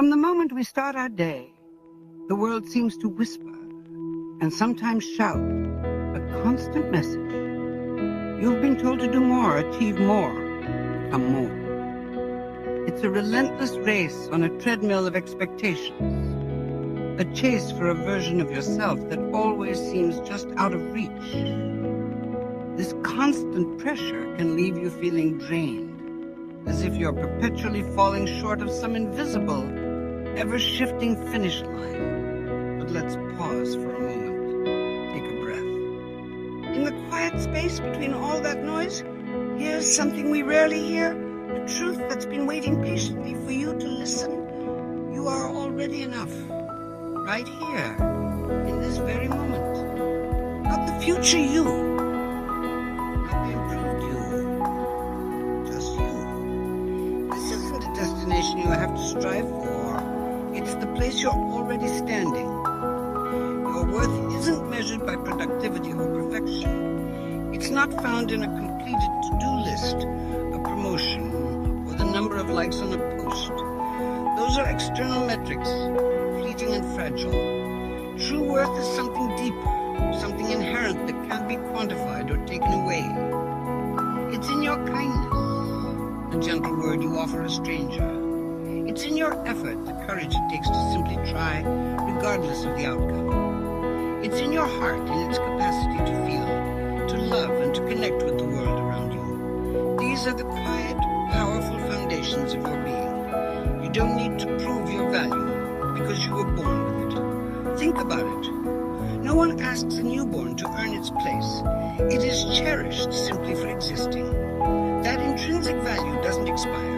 From the moment we start our day, the world seems to whisper and sometimes shout a constant message. You've been told to do more, achieve more, become more. It's a relentless race on a treadmill of expectations, a chase for a version of yourself that always seems just out of reach. This constant pressure can leave you feeling drained, as if you're perpetually falling short of some invisible, ever-shifting finish line. But let's pause for a moment. Take a breath. In the quiet space between all that noise, here's something we rarely hear, a truth that's been waiting patiently for you to listen. You are already enough. Right here, in this very moment. Not the future you. Not the improved you. Just you. This isn't a destination you have to strive for. It's the place you're already standing. Your worth isn't measured by productivity or perfection. It's not found in a completed to-do list, a promotion, or the number of likes on a post. Those are external metrics, fleeting and fragile. True worth is something deeper, something inherent that can't be quantified or taken away. It's in your kindness, the gentle word you offer a stranger. It's in your effort, the courage it takes to simply try, regardless of the outcome. It's in your heart, in its capacity to feel, to love, and to connect with the world around you. These are the quiet, powerful foundations of your being. You don't need to prove your value, because you were born with it. Think about it. No one asks a newborn to earn its place. It is cherished simply for existing. That intrinsic value doesn't expire.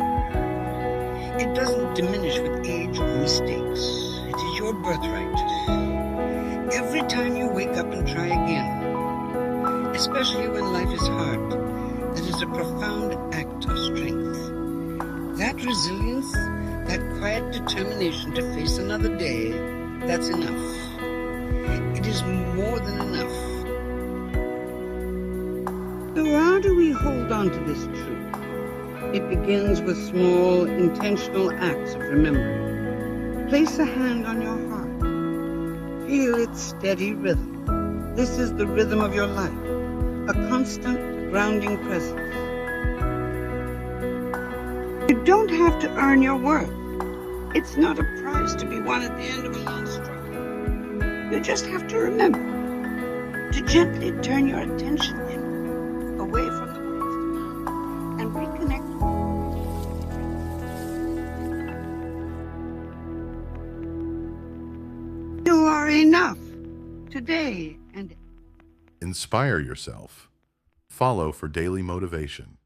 It doesn't diminish with age or mistakes. It is your birthright. Every time you wake up and try again, especially when life is hard, that is a profound act of strength. That resilience, that quiet determination to face another day, that's enough. It is more than enough. So how do we hold on to this truth? It begins with small, intentional acts of remembering. Place a hand on your heart. Feel its steady rhythm. This is the rhythm of your life, a constant, grounding presence. You don't have to earn your worth. It's not a prize to be won at the end of a long struggle. You just have to remember to gently turn your attention in, away from the world's demand, and reconnect. You are enough, today and Inspire yourself. Follow for daily motivation.